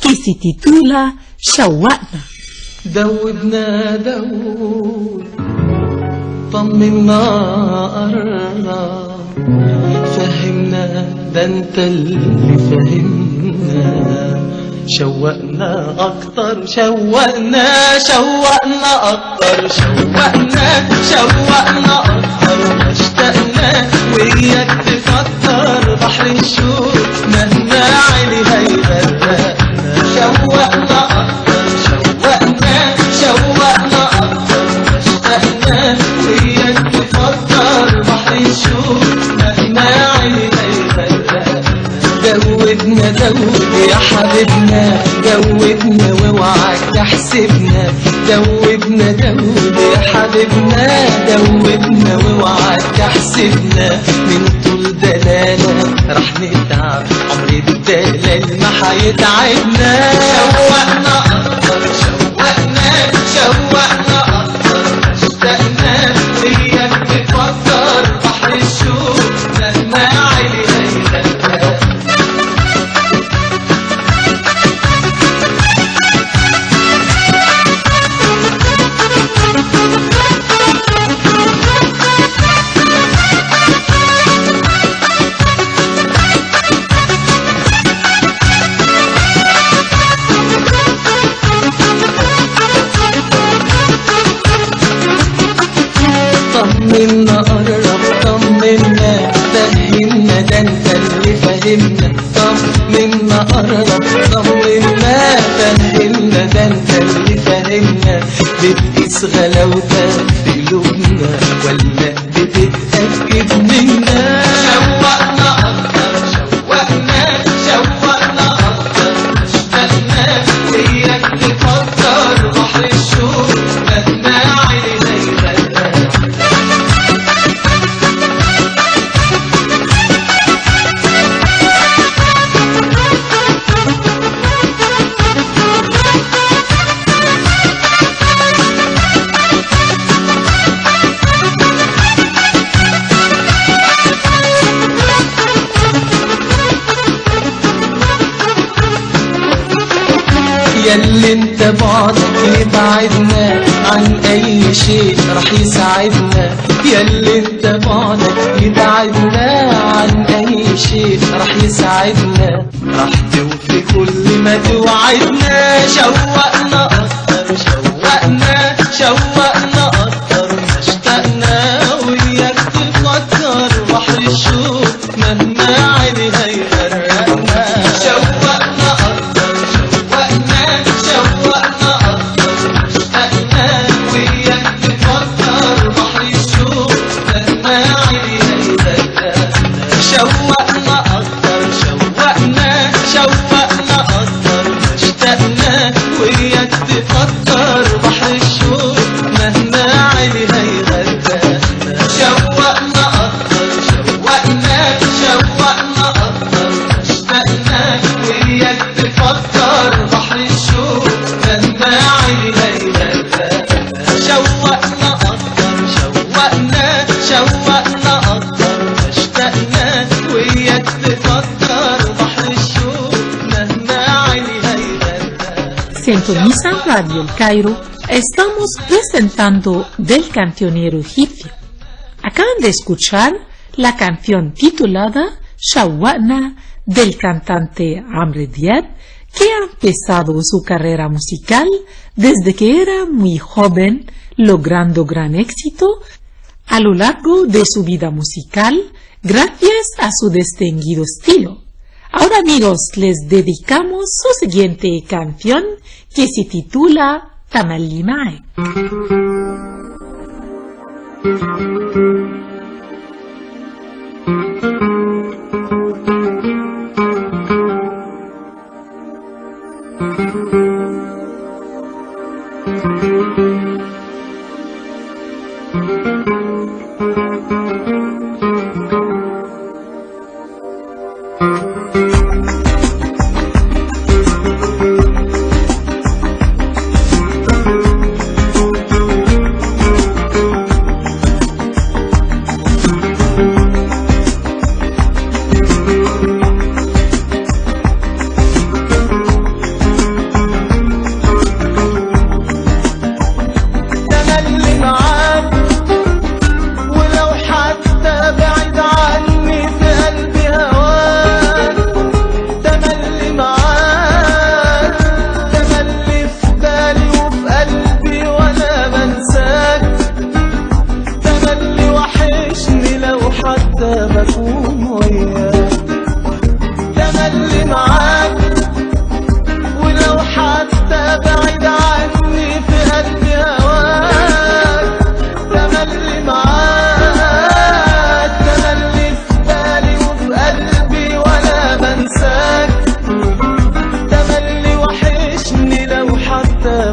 que se titula Shawwaqna. دوبنا دوب طمنا قرب فهمنا ده انت اللي فهمنا شوقنا اكتر اشتقنا وياك تفكر بحر الشوق مهما علي هيغرقنا شوقنا اكتر اشتقنا وياك تفكر بحر الشوق مهما علي هيغرقنا جودنا دوب يا حبيبنا جودنا واوعك تحسبنا جودنا دوب يا حبيبنا جودنا اوعى تحسبنا من طول دلالة رح نتعب، عمر الدلال ما حيتعبنا. شوقنا أكتر شوقنا شوقنا أكتر اشتقنا، وياك بفكر بحر الشوق مهما عالي هيغرقنا. طمنا قرب طمنا فهمنا ده انت اللي فهمنا. طمنا قرب طمنا فهمنا ده انت اللي فهمنا. بتقيس غلاوتك في قلوبنا ولا بتتأكد منا؟ شوقنا أكتر شوقنا شوقنا أكتر اشتقنا، وياك تفكر بحر الشوق مهما عيني يغرقنا. ياللي انت بعدك يبعدنا عن اي شيء رح يساعدنا. ياللي انت بعدك يبعدنا عن اي شيء رح يساعدنا. رح توفي كل ما توعدنا. شوقنا اكتر شوقنا شوقنا اكتر اشتقنا، وياك تفكر بحر الشوق مهما عيني هيغرقنا. شوقنا اكتر شوقنا شوقنا أكتر اشتقنا، وياك تفكر بحر الشوق مهما عيني هيغرقنا. شوقنا أكتر شوقنا شوقنا أكتر اشتقنا، وياك تفكر بحر الشوق مهما عيني هيغرقنا. شوقنا أكتر شوقنا شوقنا أكتر اشتقنا، وياك تفكر بحر الشوق مهما عيني هيغرقنا. شوقنا أكتر شوقنا شوقنا أكتر اشتقنا، وياك تفكر بحر الشوق مهما عيني هيغرقنا. Sintonizan Radio El Cairo. Estamos presentando Del Cancionero Egipcio. Acaban de escuchar la canción titulada Shawwaqna del cantante Amr Diab, que ha empezado su carrera musical desde que era muy joven, logrando gran éxito a lo largo de su vida musical gracias a su distinguido estilo. Ahora, amigos, les dedicamos su siguiente canción que se titula Tamalli Mae.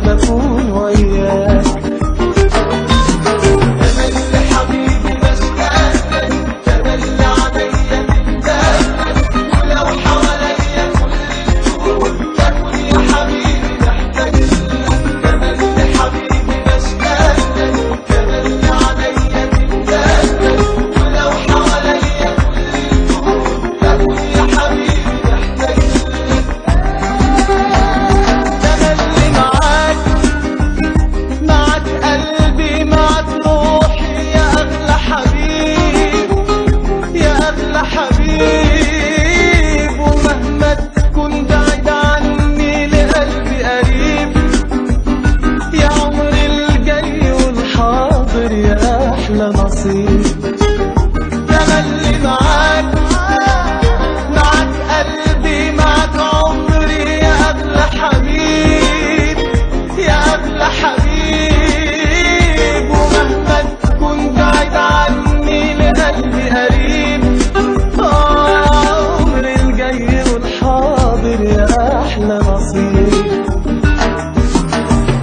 بكون وياك. أنا اللي حبيبي بس أحلى نصيب. تملي معاك قلبي، معاك عمري يا أغلى حبيب، يا أغلى حبيب. ومهما تكون بعيد عني لقلبي قريب، عمري الجاي والحاضر يا أحلى نصيب.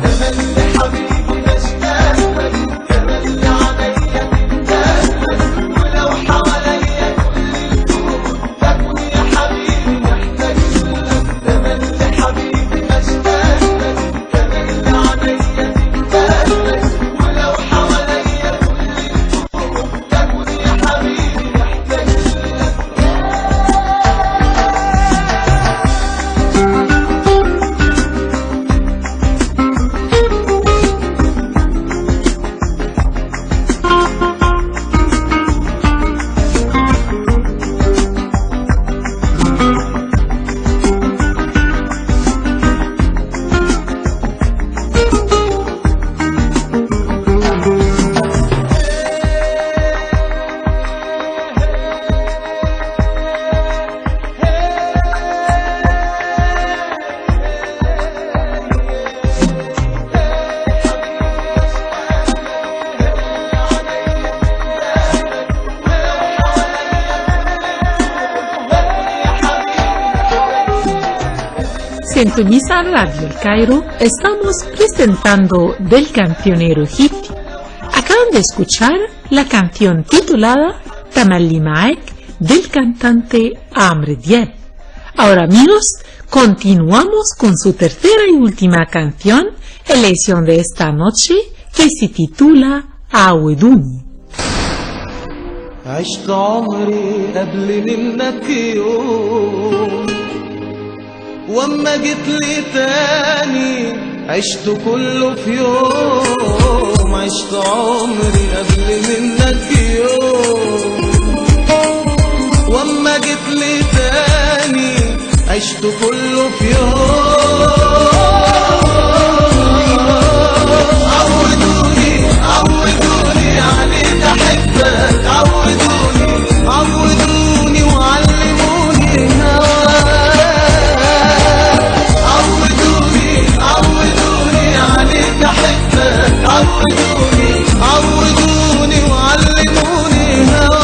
تملي حبيبي بشتاق لك، تملي عليا تندهلك، ولو حواليا كل الكون تكون يا حبيبي محتاج لك. تملي حبيبي بشتاق لك، تملي عليا تندهلك، ولو حواليا كل الكون تكون يا حبيبي محتاج لك. Sintoniza Radio El Cairo, estamos presentando Del Cancionero Egipcio. Acaban de escuchar la canción titulada Tamalli Ma'ek del cantante Amr Diab. Ahora amigos, continuamos con su tercera y última canción, elección de esta noche, que se titula Aweduni. عشت عمري قبل منك يوم، واما جيت لي تاني عشت كله في يوم. عشت عمري قبل منك يوم، واما جيت لي تاني عشت كله في يوم. عودوني عليك احبك، عودوني وعلموني هواك. عودوني عليك احبك، عودوني وعلموني هواك.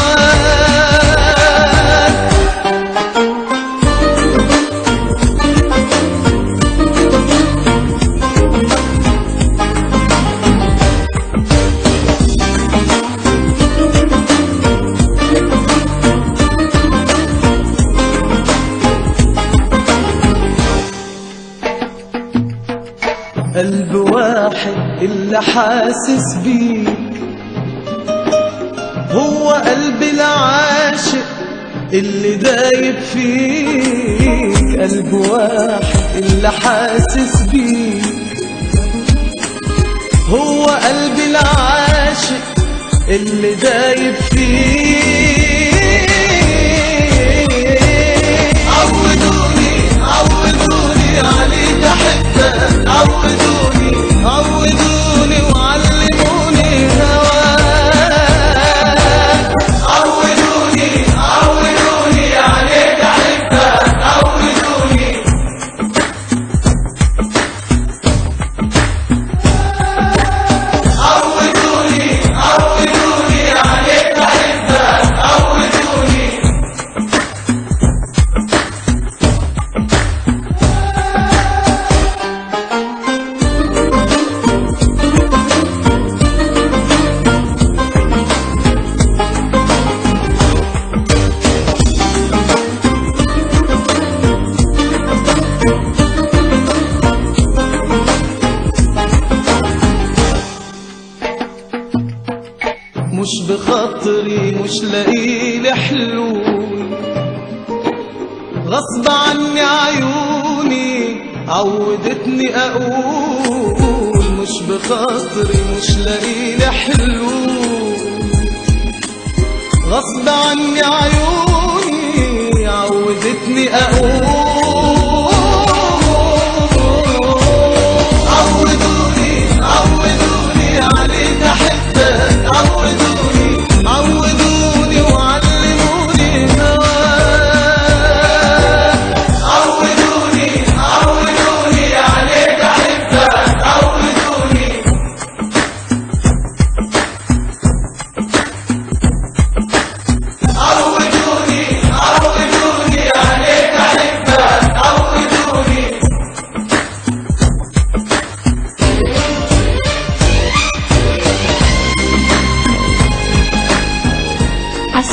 قلب واحد اللي حاسس بيك، هو قلب العاشق اللي دايب فيك. قلب واحد اللي حاسس بيك، هو قلب العاشق اللي دايب فيك. عودوني عليك احبك، عودوني وعلموني هواك. عودوني عليك احبك، عودوني عليك احبك، عودوني. مش بخاطري مش لاقيلي حلول، غصب عني عيوني عودتني اقول. مش بخاطري مش لاقيلي حلول، غصب عني عيوني عودتني اقول. عودوني عليك احبك، عودوني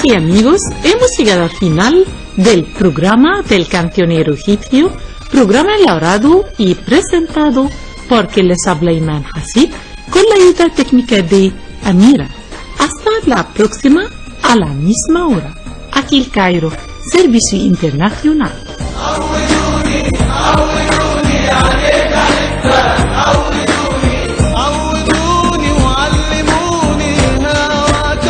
y amigos, hemos llegado al final del programa del cancionero egipcio, programa elaborado y presentado por quien les habla Iman Hasib, con la ayuda técnica de Amira. Hasta la próxima a la misma hora. Aquí el Cairo, Servicio Internacional. عودوني وعلموني هواك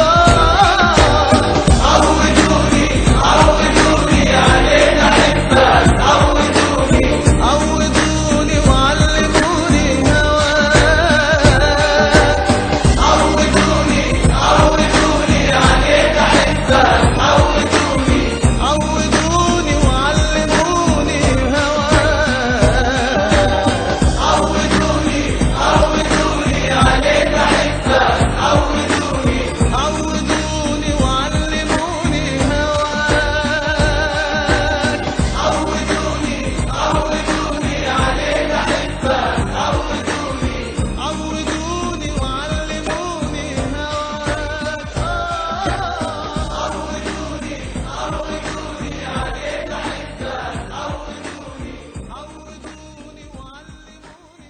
عودوني وعلموني هواك عودوني وعلموني عودوني وعلموني هواك عودوني وعلموني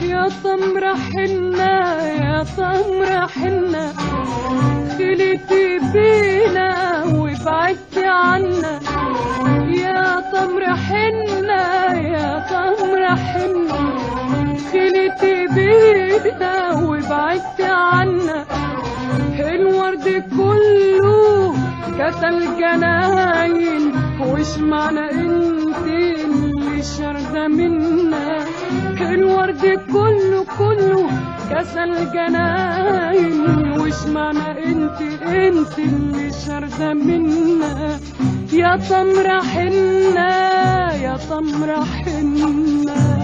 يا سمرة حنة يا سمرة حنة خليتي بينا وبعدتي عنا يا سمرة حنة يا سمرة حنة خليتي بينا وبعدتي عنا الورد كله كتل جناين وش معنى انت اللي شارده منا الورد كله كسل جناين وش معنى انت اللي شارده منا يا سمرة حنة يا سمرة حنة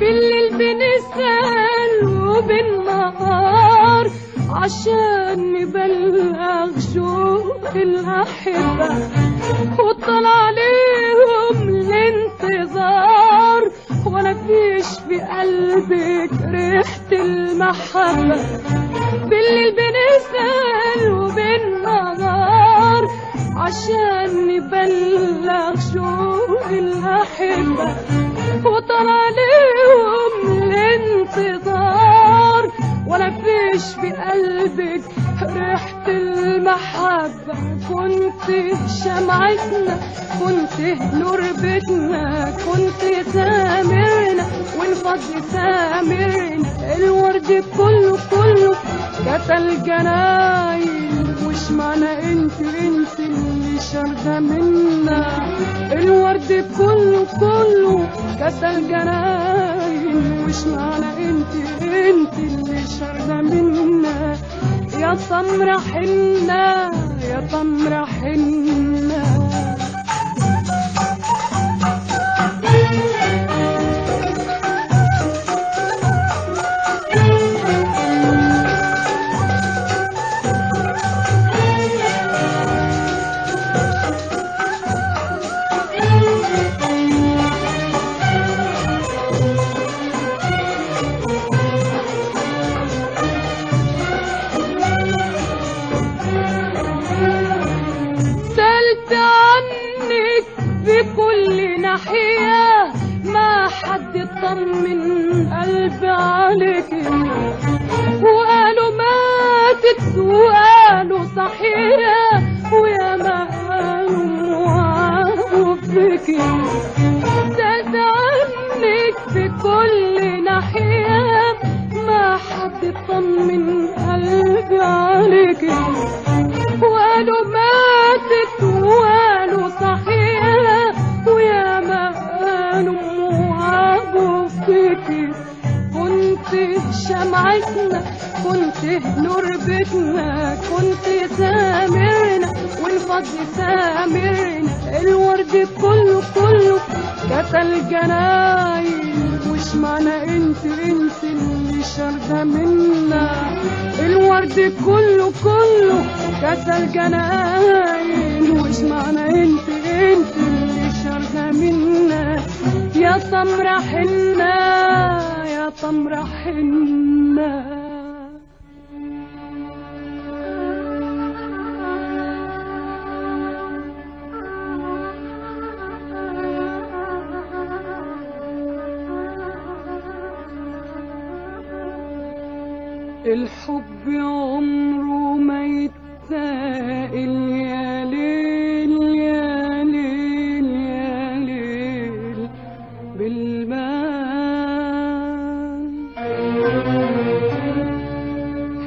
بالليل بنسأل وبالنهار عشان نبلغ شوق الأحبة وطلع عليهم الانتظار ولا فيش في قلبك ريحة المحبة بالليل بنسأل وبالنهار عشان نبلغ شوق الأحبة وطلع عليهم الانتظار ولا فيش في قلبك ريحة المحبة كنت شمعتنا كنت نور بيتنا كنت سامرنا والفضل سامرنا الورد كله كتل جناين وش معنى انت اللي شارده منا الورد كله كتل جناين وش معنى انت اللي شارده منا يا سمرة حنة يا سمرة حنة سألت ماتت وقالوا صحيح ويا ما قالوا وعوفك زاد عنك في كل ناحية ما حد طمن قلبي عليك وقالوا ماتت وقالوا صحيح ويا ما قالوا وعوفك كنت شمعتنا كنت نور بيتنا كنت سامرنا والفضل سامرنا الورد كله قتل جناين وش معنى انت اللي شارده منا الورد كله قتل جناين وش معنى انت اللي شارده منا يا سمرة حنا يا سمرة حنا الحب عمره ما يتسائل يا ليل يا ليل يا ليل بالبال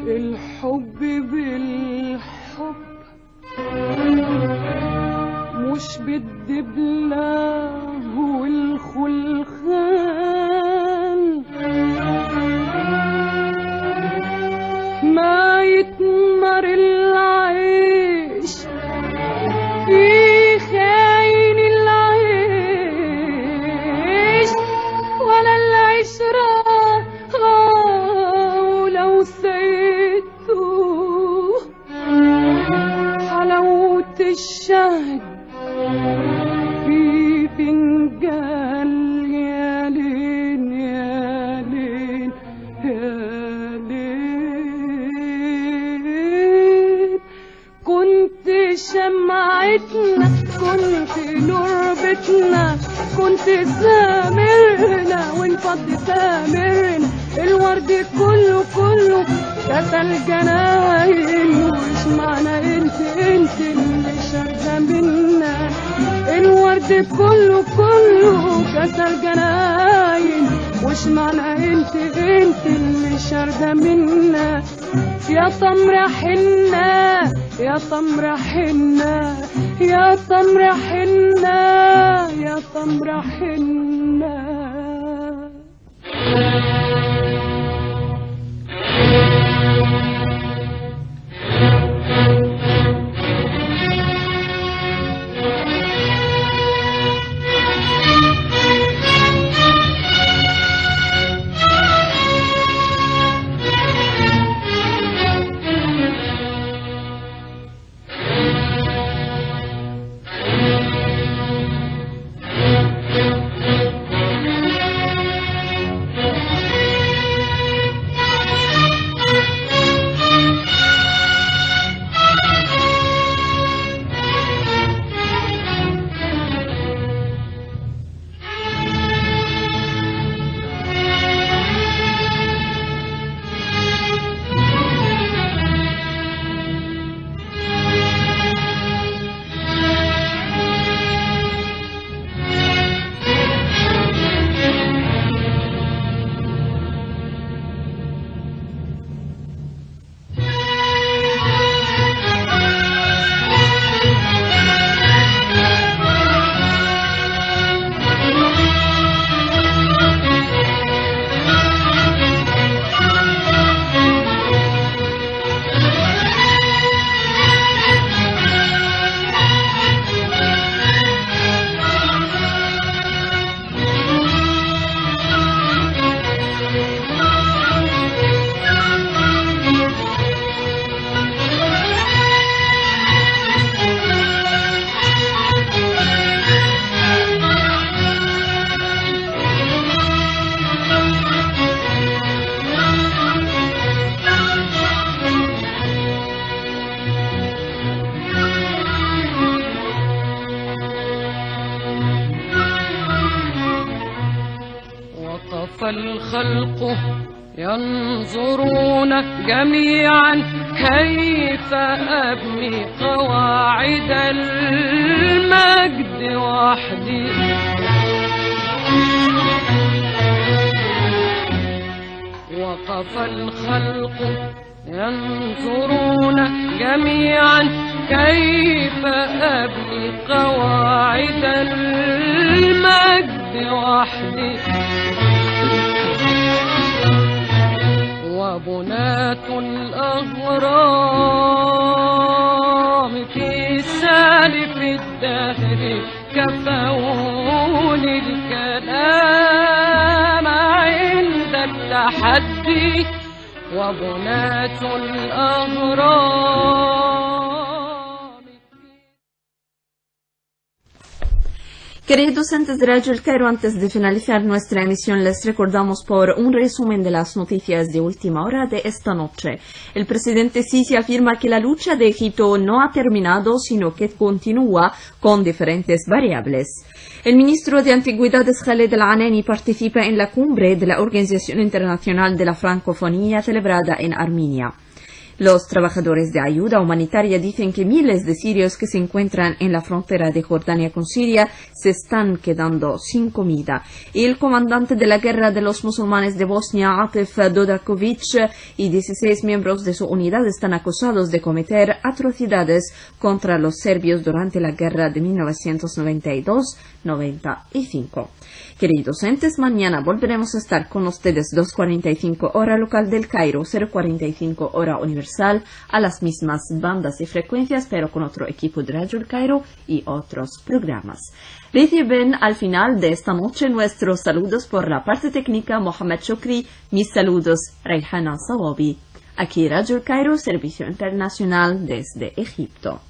الحب بالحب مش بالدبلة والخلخال ما يتمر العيش في خاين العيش ولا العشرة ولو سيدته حلاوة الشهد في فنجان يا لين يا لين يا لين كنت شمعتنا كنت نور بيتنا كنت سامرنا وانفض سامرنا الورد كله قتل جناين وش معنى انت اللي شارده منا الورد كله قتل جناين وش معنى انت اللي شارده منا يا سمرة حنا يا سمرة حنا يا سمرة حنا يا سمرة حنا الخلق ينظرون جميعا كيف أبني قواعد المجد وحدي. وقف الخلق ينظرون جميعا كيف أبني قواعد المجد وحدي. وبنات الأهرام في سالف الدهر كفوني الكلام عند التحدي. وبنات الأهرام. Queridos docentes de Radio El Cairo, antes de finalizar nuestra emisión les recordamos por un resumen de las noticias de última hora de esta noche. El presidente Sisi afirma que la lucha de Egipto no ha terminado, sino que continúa con diferentes variables. El ministro de Antigüedades Khaled Al-Anani participa en la cumbre de la Organización Internacional de la Francofonía celebrada en Armenia. Los trabajadores de ayuda humanitaria dicen que miles de sirios que se encuentran en la frontera de Jordania con Siria se están quedando sin comida. Y el comandante de la guerra de los musulmanes de Bosnia, Atif Dodakovic, y 16 miembros de su unidad están acusados de cometer atrocidades contra los serbios durante la guerra de 1992-95. Queridos entes, mañana volveremos a estar con ustedes 2:45 hora local del Cairo, 0:45 hora universal, a las mismas bandas y frecuencias, pero con otro equipo de Radio El Cairo y otros programas. Reciben al final de esta noche nuestros saludos por la parte técnica Mohamed Shukri, mis saludos Rayhana Sawabi. Aquí Radio El Cairo, Servicio Internacional desde Egipto.